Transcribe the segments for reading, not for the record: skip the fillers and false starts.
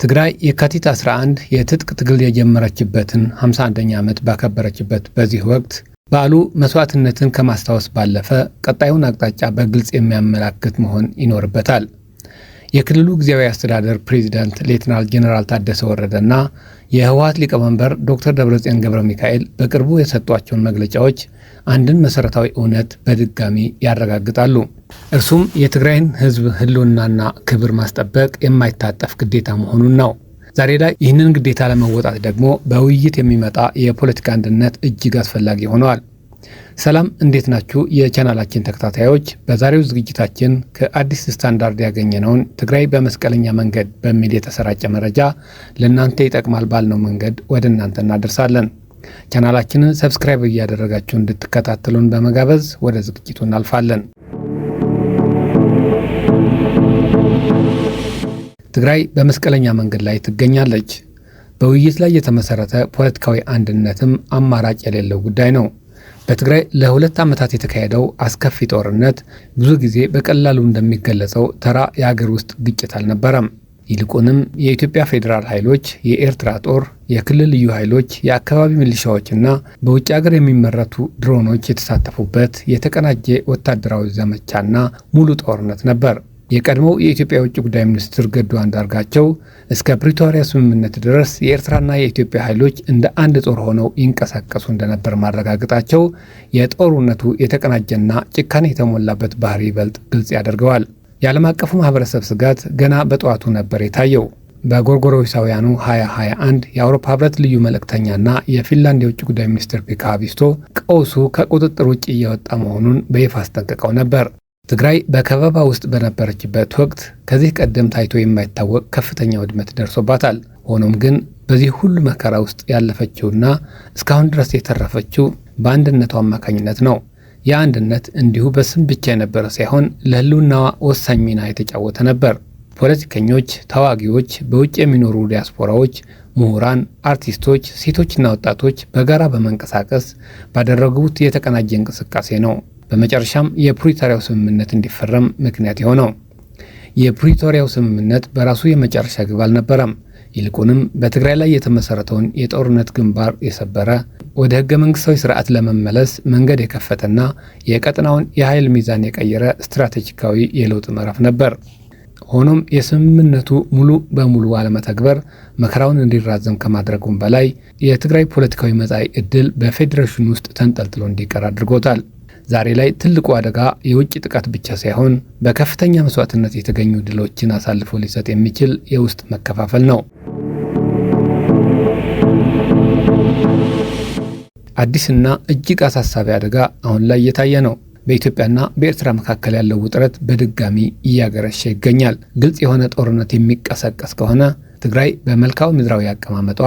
ትግራይ የካቲት 11 የትጥቅ ትግል የጀመረችበትን 51ኛ ዓመት ባከበረችበት በዚህ ወቅት በዓሉ መስዋዕትነትን ከማስታወስ ባለፈ ቀጣዩን አቅጣጫ በግልጽ የሚያመላክት መሆን ይኖርበታል። የክልሉ ጊዜያዊ አስተዳደር ፕሬዝዳንት ሌተናል ጄኔራል ታደሰ ወረደና የህወሓት ሊቀመንበር ዶክተር ደብረጽዮን ገብረሚካኤል በቅርቡ የሰጧቸውን መግለጫዎች አንድን መሰረታዊ እውነት በድጋሚ ያረጋግጣሉ። እርሱም የትግራይን ህዝብ ህልውናና ክብር ማስጠበቅ የማይታጠፍ ግዴታ መሆኑን ነው። ዛሬ ላይ ይህንን ግዴታ ለመወጣት ደግሞ በውይይት የሚመጣ የፖለቲካ አንድነት እጅግ አስፈላጊ ሆነዋል። ሰላም፣ እንዴት ናችሁ የቻናላችን ተከታታዮች? በዛሬው ዝግጅታችን ከአዲስ ስታንዳርድ ያገኘነውን ትግራይ በመስቀለኛ መንገድ በሚል የተሰራጨ መረጃ ለእናንተ ይጠቅማል ባልነው መንገድ ወደ እናንተ እናደርሳለን። ቻናላችንን ሰብስክራይብ እያደረጋችሁ እንድትከታተሉን በመጋበዝ ወደ ዝግጅቱ እናልፋለን። ትግራይ በመስቀለኛ መንገድ ላይ ትገኛለች። በውይይት ላይ የተመሰረተ ፖለቲካዊ አንድነትም አማራጭ የሌለው ጉዳይ ነው። በትግራይ ለ2 ዓመታት የተካሄደው አስከፊ ጦርነት ብዙ ጊዜ በቀላሉ እንደሚገለጸው ተራ የሀገር ውስጥ ግጭት አልነበረም። ይልቁንም የኢትዮጵያ ፌዴራል ኃይሎች፣ የኤርትራ ጦር፣ የክልል ልዩ ኃይሎች፣ የአካባቢ ሚሊሻዎችና በውጭ ሀገር የሚመረቱ ድሮኖች የተሳተፉበት የተቀናጀ ወታደራዊ ዘመቻና ሙሉ ጦርነት ነበር። የቀድሞው የኢትዮጵያ የውጭ ጉዳይ ሚኒስትር ገዱ አንዳርጋቸው እስከ ፕሪቶሪያ ስምምነት ድረስ የኤርትራና የኢትዮጵያ ኃይሎች እንደ አንድ ጦር ሆነው ይንቀሳቀሱ እንደነበር ማረጋገጣቸው የጦርነቱ የተቀናጀና ጭካኔ የተሞላበት ባህሪ ይበልጥ ግልጽ ያደርገዋል። የዓለም አቀፉ ማህበረሰብ ስጋት ገና በጠዋቱ ነበር የታየው። በጎርጎሮሳውያኑ 2021 የአውሮፓ ህብረት ልዩ መልእክተኛና የፊንላንድ የውጭ ጉዳይ ሚኒስትር ፔካ ሃቪስቶ ቀውሱ ከቁጥጥር ውጭ እየወጣ መሆኑን በይፋ አስጠንቅቀው ነበር። ትግራይ በከበባ ውስጥ በነበረችበት ወቅት ከዚህ ቀደም ታይቶ የማይታወቅ ከፍተኛ ውድመት ደርሶባታል። ሆኖም ግን በዚህ ሁሉ መከራ ውስጥ ያለፈችውና እስካሁን ድረስ የተረፈችው በአንድነቷ አማካኝነት ነው። ያ አንድነት እንዲሁ በስም ብቻ የነበረ ሳይሆን ለህልውናዋ ወሳኝ ሚና የተጫወተ ነበር። ፖለቲከኞች፣ ተዋጊዎች፣ በውጭ የሚኖሩ ዲያስፖራዎች፣ ምሁራን፣ አርቲስቶች፣ ሴቶችና ወጣቶች በጋራ በመንቀሳቀስ ባደረጉት የተቀናጀ እንቅስቃሴ ነው በመጨረሻም የፕሪቶሪያው ስምምነት እንዲፈረም ምክንያት የሆነው። የፕሪቶሪያው ስምምነት በራሱ የመጨረሻ ግብ አልነበረም። ይልቁንም በትግራይ ላይ የተመሰረተውን የጦርነት ግንባር የሰበረ፣ ወደ ህገ መንግስታዊ ስርዓት ለመመለስ መንገድ የከፈተና የቀጠናውን የኃይል ሚዛን የቀየረ ስትራቴጂካዊ የለውጥ ምዕራፍ ነበር። ሆኖም የስምምነቱ ሙሉ በሙሉ አለመተግበር መከራውን እንዲራዘም ከማድረጉም በላይ የትግራይ ፖለቲካዊ መጻኢ ዕድል በፌዴሬሽን ውስጥ ተንጠልጥሎ እንዲቀር አድርጎታል። ዛሬ ላይ ትልቁ አደጋ የውጭ ጥቃት ብቻ ሳይሆን በከፍተኛ መስዋዕትነት የተገኙ ድሎችን አሳልፎ ሊሰጥ የሚችል የውስጥ መከፋፈል ነው። አዲስና እጅግ አሳሳቢ አደጋ አሁን ላይ እየታየ ነው። በኢትዮጵያና በኤርትራ መካከል ያለው ውጥረት በድጋሚ እያገረሸ ይገኛል። ግልጽ የሆነ ጦርነት የሚቀሰቀስ ከሆነ ትግራይ በመልክዓ ምድራዊ አቀማመጧ፣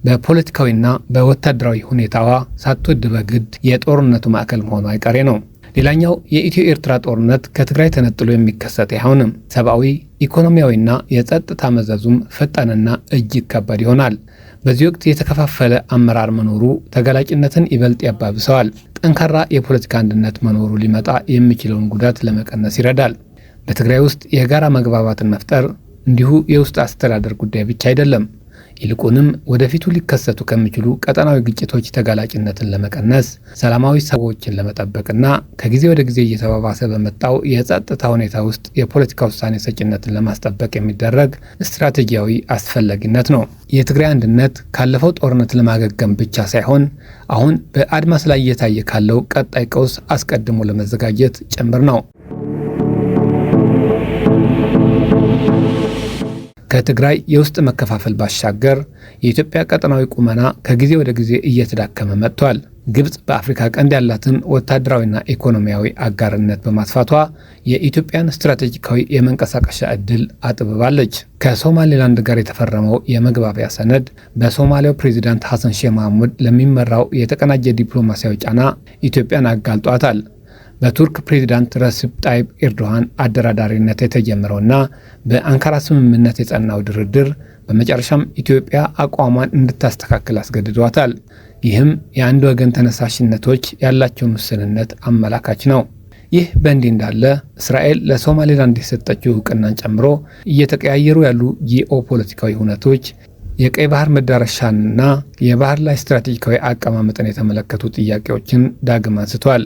በፖለቲካዊና በወታደራዊ ሁኔታዋ ሳትወድ በግድ የጦርነቱ ማዕከል መሆኑ አይቀሬ ነው። ሌላኛው የኢትዮ ኤርትራ ጦርነት ከትግራይ ተነጥሎ የሚከሰት አይሆንም። ሰብአዊ፣ ኢኮኖሚያዊና የጸጥታ መዘዙም ፈጣንና እጅግ ከባድ ይሆናል። በዚህ ወቅት የተከፋፈለ አመራር መኖሩ ተጋላጭነትን ይበልጥ ያባብሰዋል። ጠንካራ የፖለቲካ አንድነት መኖሩ ሊመጣ የሚችለውን ጉዳት ለመቀነስ ይረዳል። በትግራይ ውስጥ የጋራ መግባባትን መፍጠር እንዲሁ የውስጥ አስተዳደር ጉዳይ ብቻ አይደለም። ይልቁንም ወደፊቱ ሊከሰቱ ከሚችሉ ቀጠናዊ ግጭቶች ተጋላጭነትን ለመቀነስ፣ ሰላማዊ ሰዎችን ለመጠበቅና ከጊዜ ወደ ጊዜ እየተባባሰ በመጣው የጸጥታ ሁኔታ ውስጥ የፖለቲካ ውሳኔ ሰጭነትን ለማስጠበቅ የሚደረግ ስትራቴጂያዊ አስፈላጊነት ነው። የትግራይ አንድነት ካለፈው ጦርነት ለማገገም ብቻ ሳይሆን አሁን በአድማስ ላይ እየታየ ካለው ቀጣይ ቀውስ አስቀድሞ ለመዘጋጀት ጭምር ነው። ከትግራይ የውስጥ መከፋፈል ባሻገር የኢትዮጵያ ቀጠናዊ ቁመና ከጊዜ ወደ ጊዜ እየተዳከመ መጥቷል። ግብጽ በአፍሪካ ቀንድ ያላትን ወታደራዊና ኢኮኖሚያዊ አጋርነት በማስፋቷ የኢትዮጵያን ስትራቴጂካዊ የመንቀሳቀሻ ዕድል አጥብባለች። ከሶማሌላንድ ጋር የተፈረመው የመግባቢያ ሰነድ በሶማሊያው ፕሬዚዳንት ሐሰን ሼህ መሐሙድ ለሚመራው የተቀናጀ ዲፕሎማሲያዊ ጫና ኢትዮጵያን አጋልጧታል። በቱርክ ፕሬዝዳንት ረሲፕ ጣይብ ኤርዶሃን አደራዳሪነት የተጀመረውና በአንካራ ስምምነት የጸናው ድርድር በመጨረሻም ኢትዮጵያ አቋሟን እንድታስተካክል አስገድዷታል። ይህም የአንድ ወገን ተነሳሽነቶች ያላቸውን ውስንነት አመላካች ነው። ይህ በእንዲህ እንዳለ እስራኤል ለሶማሌላንድ የሰጠችው እውቅናን ጨምሮ እየተቀያየሩ ያሉ ጂኦፖለቲካዊ ሁነቶች የቀይ ባህር መዳረሻንና የባህር ላይ ስትራቴጂካዊ አቀማመጥን የተመለከቱ ጥያቄዎችን ዳግም አንስቷል።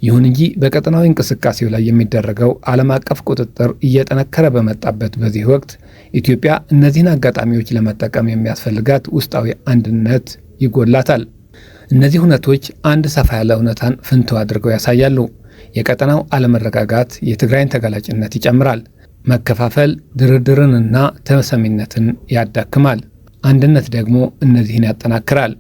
ይሁን እንጂ በቀጠናዊ እንቅስቃሴው ላይ የሚደረገው ዓለም አቀፍ ቁጥጥር እየጠነከረ በመጣበት በዚህ ወቅት ኢትዮጵያ እነዚህን አጋጣሚዎች ለመጠቀም የሚያስፈልጋት ውስጣዊ አንድነት ይጎላታል። እነዚህ ሁነቶች አንድ ሰፋ ያለ እውነታን ፍንትው አድርገው ያሳያሉ። የቀጠናው አለመረጋጋት የትግራይን ተጋላጭነት ይጨምራል። መከፋፈል ድርድርንና ተሰሚነትን ያዳክማል። አንድነት ደግሞ እነዚህን ያጠናክራል።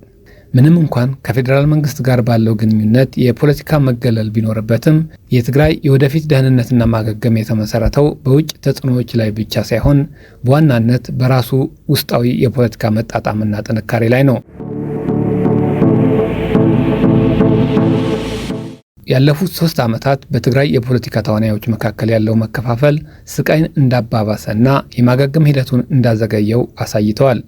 ምንም እንኳን ከፌዴራል መንግስት ጋር ባለው ግንኙነት የፖለቲካ መገለል ቢኖርበትም የትግራይ የወደፊት ደህንነትና ማገገም የተመሰረተው በውጭ ተጽዕኖዎች ላይ ብቻ ሳይሆን በዋናነት በራሱ ውስጣዊ የፖለቲካ መጣጣምና ጥንካሬ ላይ ነው። ያለፉት 3 ዓመታት በትግራይ የፖለቲካ ተዋናዮች መካከል ያለው መከፋፈል ስቃይን እንዳባባሰና የማገገም ሂደቱን እንዳዘገየው አሳይተዋል።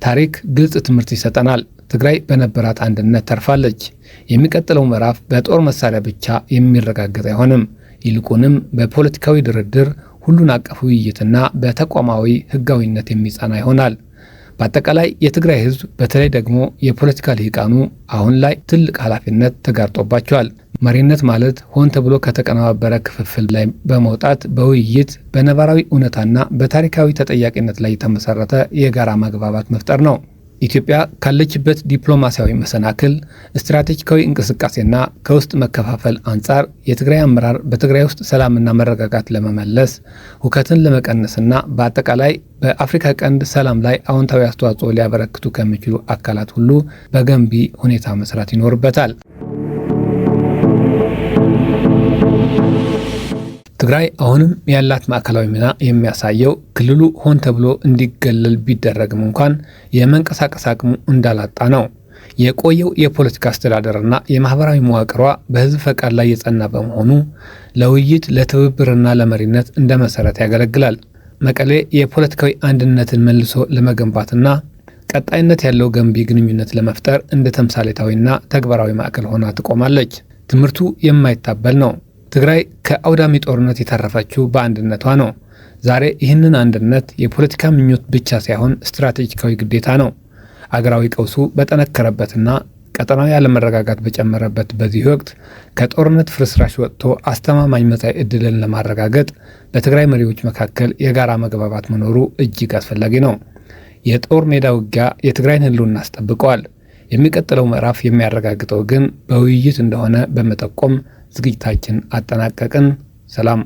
ታሪክ ግልጽ ትምህርት ይሰጠናል። ትግራይ በነበራት አንድነት ተርፋለች። የሚቀጥለው ምዕራፍ በጦር መሳሪያ ብቻ የሚረጋገጥ አይሆንም። ይልቁንም በፖለቲካዊ ድርድር፣ ሁሉን አቀፍ ውይይትና በተቋማዊ ህጋዊነት የሚጸና ይሆናል። በአጠቃላይ የትግራይ ህዝብ በተለይ ደግሞ የፖለቲካ ልሂቃኑ አሁን ላይ ትልቅ ኃላፊነት ተጋርጦባቸዋል። መሪነት ማለት ሆን ተብሎ ከተቀነባበረ ክፍፍል ላይ በመውጣት በውይይት በነባራዊ እውነታና በታሪካዊ ተጠያቂነት ላይ የተመሰረተ የጋራ መግባባት መፍጠር ነው። ኢትዮጵያ ካለችበት ዲፕሎማሲያዊ መሰናክል፣ ስትራቴጂካዊ እንቅስቃሴና ከውስጥ መከፋፈል አንጻር የትግራይ አመራር በትግራይ ውስጥ ሰላምና መረጋጋት ለመመለስ፣ ሁከትን ለመቀነስና በአጠቃላይ በአፍሪካ ቀንድ ሰላም ላይ አዎንታዊ አስተዋጽኦ ሊያበረክቱ ከሚችሉ አካላት ሁሉ በገንቢ ሁኔታ መስራት ይኖርበታል። ትግራይ አሁንም ያላት ማዕከላዊ ሚና የሚያሳየው ክልሉ ሆን ተብሎ እንዲገለል ቢደረግም እንኳን የመንቀሳቀስ አቅሙ እንዳላጣ ነው። የቆየው የፖለቲካ አስተዳደርና የማህበራዊ መዋቅሯ በህዝብ ፈቃድ ላይ የጸና በመሆኑ ለውይይት፣ ለትብብርና ለመሪነት እንደ መሰረት ያገለግላል። መቀሌ የፖለቲካዊ አንድነትን መልሶ ለመገንባትና ቀጣይነት ያለው ገንቢ ግንኙነት ለመፍጠር እንደ ተምሳሌታዊና ተግባራዊ ማዕከል ሆና ትቆማለች። ትምህርቱ የማይታበል ነው። ትግራይ ከአውዳሚ ጦርነት የተረፈችው በአንድነቷ ነው። ዛሬ ይህንን አንድነት የፖለቲካ ምኞት ብቻ ሳይሆን ስትራቴጂካዊ ግዴታ ነው። አገራዊ ቀውሱ በጠነከረበትና ቀጠናዊ አለመረጋጋት በጨመረበት በዚህ ወቅት ከጦርነት ፍርስራሽ ወጥቶ አስተማማኝ መጻኢ ዕድልን ለማረጋገጥ በትግራይ መሪዎች መካከል የጋራ መግባባት መኖሩ እጅግ አስፈላጊ ነው። የጦር ሜዳ ውጊያ የትግራይን ህልውና አስጠብቀዋል። የሚቀጥለው ምዕራፍ የሚያረጋግጠው ግን በውይይት እንደሆነ በመጠቆም ዝግጅታችን አጠናቀቅን። ሰላም።